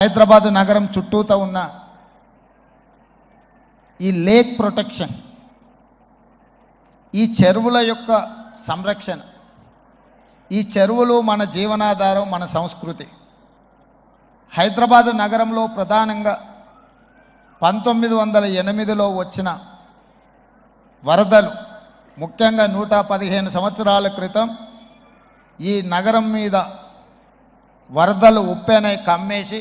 హైదరాబాదు నగరం చుట్టూతో ఉన్న ఈ లేక్ ప్రొటెక్షన్, ఈ చెరువుల యొక్క సంరక్షణ, ఈ చెరువులు మన జీవనాధారం, మన సంస్కృతి. హైదరాబాదు నగరంలో ప్రధానంగా 1908లో వచ్చిన వరదలు, ముఖ్యంగా 115 సంవత్సరాల క్రితం ఈ నగరం మీద వరదలు ఉప్పెనై కమ్మేసి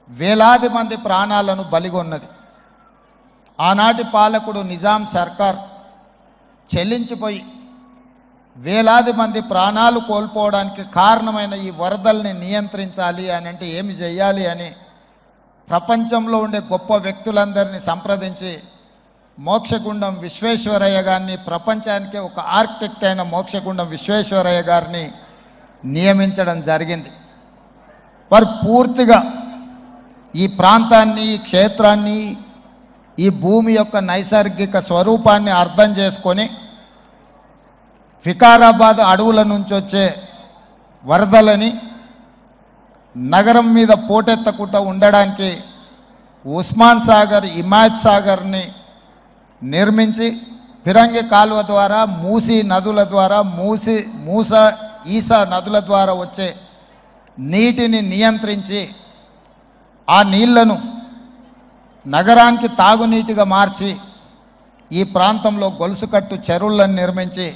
వేలాది మంది ప్రాణాలను బలిగొన్నది. ఆనాటి పాలకుడు నిజాం సర్కార్ చెల్లించిపోయి వేలాది మంది ప్రాణాలు కోల్పోవడానికి కారణమైన ఈ వరదల్ని నియంత్రించాలి అని అంటే ఏమి చేయాలి అని ప్రపంచంలో ఉండే గొప్ప వ్యక్తులందరినీ సంప్రదించి మోక్షగుండం విశ్వేశ్వరయ్య గారిని, ప్రపంచానికే ఒక ఆర్కిటెక్ట్ అయిన మోక్షగుండం విశ్వేశ్వరయ్య గారిని నియమించడం జరిగింది. వారు పూర్తిగా ఈ ప్రాంతాన్ని, ఈ క్షేత్రాన్ని, ఈ భూమి యొక్క నైసర్గిక స్వరూపాన్ని అర్థం చేసుకొని వికారాబాద్ అడవుల నుంచి వచ్చే వరదలని నగరం మీద పోటెత్తకుండా ఉండడానికి ఉస్మాన్ సాగర్, హిమాయత్ సాగర్ని నిర్మించి ఫిరంగి కాలువ ద్వారా, మూసీ నదుల ద్వారా, ఈసా నదుల ద్వారా వచ్చే నీటిని నియంత్రించి ఆ నీళ్లను నగరానికి తాగునీటిగా మార్చి ఈ ప్రాంతంలో గొలుసుకట్టు చెరువులను నిర్మించి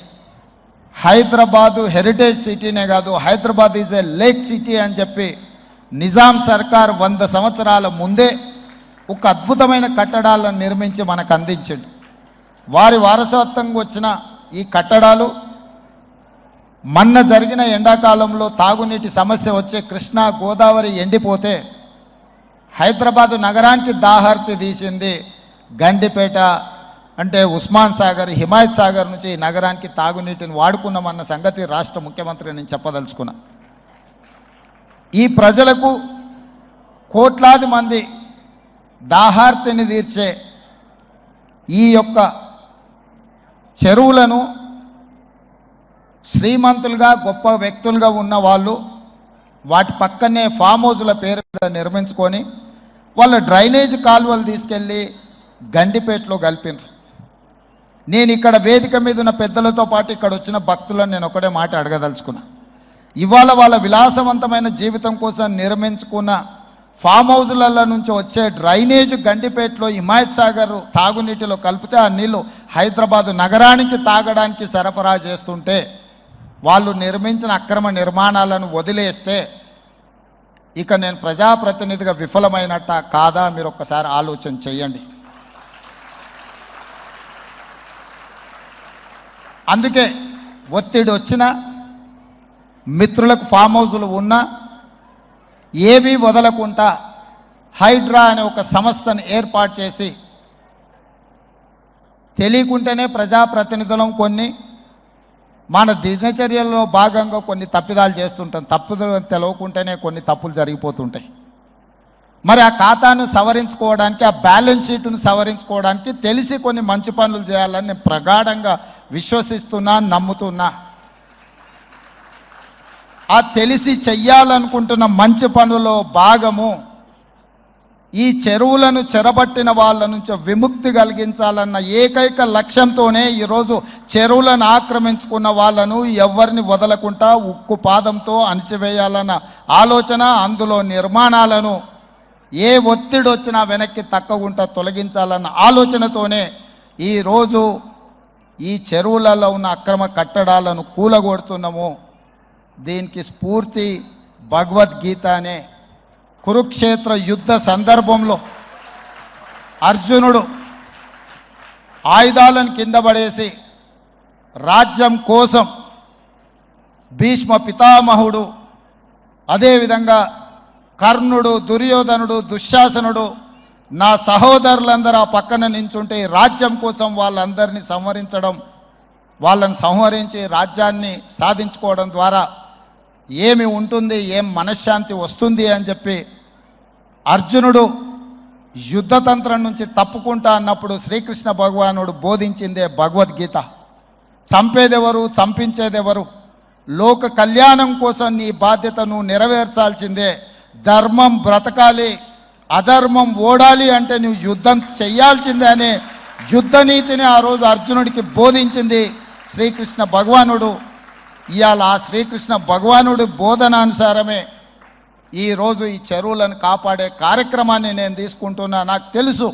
హైదరాబాదు హెరిటేజ్ సిటీనే కాదు, Hyderabad is a lake city అని చెప్పి నిజాం సర్కార్ 100 సంవత్సరాల ముందే ఒక అద్భుతమైన కట్టడాలను నిర్మించి మనకు అందించాడు. వారి వారసత్వంగా వచ్చిన ఈ కట్టడాలు మొన్న జరిగిన ఎండాకాలంలో తాగునీటి సమస్య వచ్చే కృష్ణా, గోదావరి ఎండిపోతే హైదరాబాదు నగరానికి దాహార్తి తీసింది గండిపేట, అంటే ఉస్మాన్ సాగర్, హిమాయత్ సాగర్ నుంచి ఈ నగరానికి తాగునీటిని వాడుకున్నామన్న సంగతి రాష్ట్ర ముఖ్యమంత్రి నేను చెప్పదలుచుకున్నా. ఈ ప్రజలకు, కోట్లాది మంది దాహార్తిని తీర్చే ఈ యొక్క చెరువులను శ్రీమంతులుగా, గొప్ప వ్యక్తులుగా ఉన్న వాళ్ళు వాటి పక్కనే ఫామ్ హౌజుల పేరు మీద నిర్మించుకొని వాళ్ళ డ్రైనేజ్ కాలువలు తీసుకెళ్ళి గండిపేటలో కలిపినారు. నేను ఇక్కడ వేదిక మీద ఉన్న పెద్దలతో పాటు ఇక్కడ వచ్చిన భక్తులను నేను ఒకటే మాట అడగదలుచుకున్నా. ఇవాళ వాళ్ళ విలాసవంతమైన జీవితం కోసం నిర్మించుకున్న ఫామ్ హౌజుల నుంచి వచ్చే డ్రైనేజ్ గండిపేటలో హిమాయత్ సాగర్ తాగునీటిలో కలిపితే ఆ నీళ్లు హైదరాబాదు నగరానికి తాగడానికి సరఫరా చేస్తుంటే వాళ్ళు నిర్మించిన అక్రమ నిర్మాణాలను వదిలేస్తే ఇక నేను ప్రజాప్రతినిధిగా విఫలమైనట్ట కాదా మీరు ఒక్కసారి ఆలోచన చేయండి. అందుకే ఒత్తిడి వచ్చినా, మిత్రులకు ఫామ్ హౌజులు ఉన్నా ఏవి వదలకుండా హైడ్రా అనే ఒక సంస్థను ఏర్పాటు చేసి తెలియకుంటేనే ప్రజాప్రతినిధులం కొన్ని మన దినచర్యల్లో భాగంగా కొన్ని తప్పిదాలు చేస్తుంటాం. తప్పులు తెలవకుంటేనే కొన్ని తప్పులు జరిగిపోతుంటాయి. మరి ఆ ఖాతాను సవరించుకోవడానికి, ఆ బ్యాలెన్స్ షీట్ను సవరించుకోవడానికి తెలిసి కొన్ని మంచి పనులు చేయాలని నేను ప్రగాఢంగా విశ్వసిస్తున్నా, నమ్ముతున్నా. ఆ తెలిసి చెయ్యాలనుకుంటున్న మంచి పనులో భాగము ఈ చెరువులను చెరబట్టిన వాళ్ళ నుంచి విముక్తి కలిగించాలన్న ఏకైక లక్ష్యంతోనే ఈరోజు చెరువులను ఆక్రమించుకున్న వాళ్ళను ఎవరిని వదలకుండా ఉక్కు పాదంతో అణిచివేయాలన్న ఆలోచన, అందులో నిర్మాణాలను ఏ ఒత్తిడి వచ్చినా వెనక్కి తక్కకుండా తొలగించాలన్న ఆలోచనతోనే ఈరోజు ఈ చెరువులలో ఉన్న అక్రమ కట్టడాలను కూలగొడుతున్నాము. దీనికి స్ఫూర్తి భగవద్గీత అనే కురుక్షేత్ర యుద్ధ సందర్భంలో అర్జునుడు ఆయుధాలను కింద పడేసి రాజ్యం కోసం భీష్మ పితామహుడు, అదేవిధంగా కర్ణుడు, దుర్యోధనుడు, దుశ్శాసనుడు, నా సహోదరులందరూ ఆ పక్కన నించుంటే రాజ్యం కోసం వాళ్ళందరినీ సంహరించడం, వాళ్ళని సంహరించి రాజ్యాన్ని సాధించుకోవడం ద్వారా ఏమి ఉంటుంది, ఏం మనశ్శాంతి వస్తుంది అని చెప్పి అర్జునుడు యుద్ధతంత్రం నుంచి తప్పుకుంటా అన్నప్పుడు శ్రీకృష్ణ భగవానుడు బోధించిందే భగవద్గీత. చంపేదెవరు, చంపించేదెవరు, లోక కళ్యాణం కోసం నీ బాధ్యతను నెరవేర్చాల్సిందే, ధర్మం బ్రతకాలి, అధర్మం ఓడాలి అంటే నువ్వు యుద్ధం చెయ్యాల్సిందే అనే యుద్ధ నీతిని ఆ రోజు అర్జునుడికి బోధించింది శ్రీకృష్ణ భగవానుడు. ఇవాళ ఆ శ్రీకృష్ణ భగవానుడి బోధనానుసారమే ఈరోజు ఈ చెరువులను కాపాడే కార్యక్రమాన్ని నేను తీసుకుంటున్నా. నాకు తెలుసు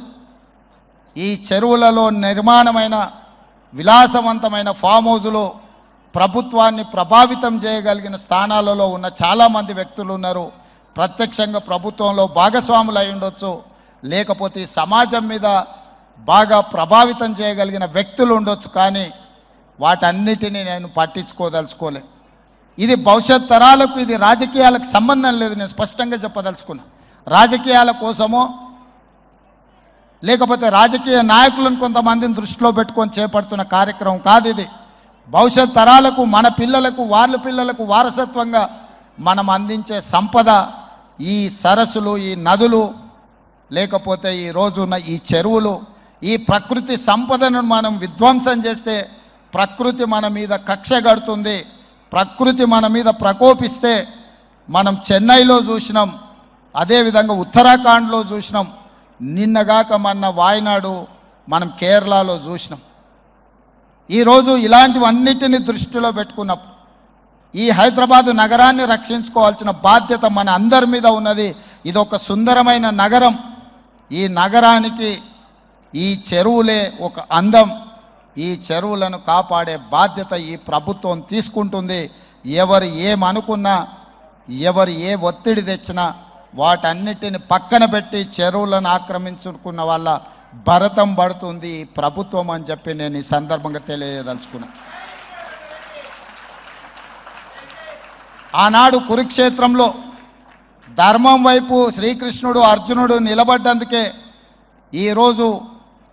ఈ చెరువులలో నిర్మాణమైన విలాసవంతమైన ఫామ్ హౌజులు ప్రభుత్వాన్ని ప్రభావితం చేయగలిగిన స్థానాలలో ఉన్న చాలామంది వ్యక్తులు ఉన్నారు. ప్రత్యక్షంగా ప్రభుత్వంలో భాగస్వాములు అయి ఉండొచ్చు, లేకపోతే ఈ సమాజం మీద బాగా ప్రభావితం చేయగలిగిన వ్యక్తులు ఉండొచ్చు. కానీ వాటన్నిటినీ నేను పట్టించుకోదలుచుకోలే. ఇది భవిష్యత్ తరాలకు, ఇది రాజకీయాలకు సంబంధం లేదు. నేను స్పష్టంగా చెప్పదలుచుకున్నా. రాజకీయాల కోసమో లేకపోతే రాజకీయ నాయకులను కొంతమందిని దృష్టిలో పెట్టుకొని చేపడుతున్న కార్యక్రమం కాదు ఇది. భవిష్యత్ తరాలకు, మన పిల్లలకు, వాళ్ళ పిల్లలకు వారసత్వంగా మనం అందించే సంపద ఈ సరస్సులు, ఈ నదులు, లేకపోతే ఈ రోజున్న ఈ చెరువులు. ఈ ప్రకృతి సంపదను మనం విధ్వంసం చేస్తే ప్రకృతి మన మీద కక్ష కడుతుంది. ప్రకృతి మన మీద ప్రకోపిస్తే మనం చెన్నైలో చూసినాం, అదేవిధంగా ఉత్తరాఖండ్లో చూసినాం, నిన్నగాక మొన్న వాయనాడు మనం కేరళలో చూసినాం. ఈరోజు ఇలాంటివన్నిటిని దృష్టిలో పెట్టుకున్నప్పుడు ఈ హైదరాబాదు నగరాన్ని రక్షించుకోవాల్సిన బాధ్యత మన అందరి మీద ఉన్నది. ఇది ఒక సుందరమైన నగరం. ఈ నగరానికి ఈ చెరువులే ఒక అందం. ఈ చెరువులను కాపాడే బాధ్యత ఈ ప్రభుత్వం తీసుకుంటుంది. ఎవరు ఏమనుకున్నా, ఎవరు ఏ ఒత్తిడి తెచ్చినా వాటన్నిటిని పక్కన పెట్టి చెరువులను ఆక్రమించుకున్న వాళ్ళ భరతం పడుతుంది ఈ ప్రభుత్వం అని చెప్పి నేను ఈ సందర్భంగా తెలియదలుచుకున్నా. ఆనాడు కురుక్షేత్రంలో ధర్మం వైపు శ్రీకృష్ణుడు, అర్జునుడు నిలబడ్డందుకే ఈరోజు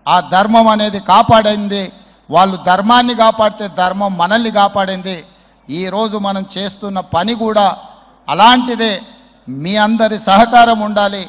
ఆ ధర్మం అనేది కాపాడింది. వాళ్ళు ధర్మాన్ని కాపాడితే ధర్మం మనల్ని కాపాడింది. ఈరోజు మనం చేస్తున్న పని కూడా అలాంటిదే. మీ అందరి సహకారం ఉండాలి.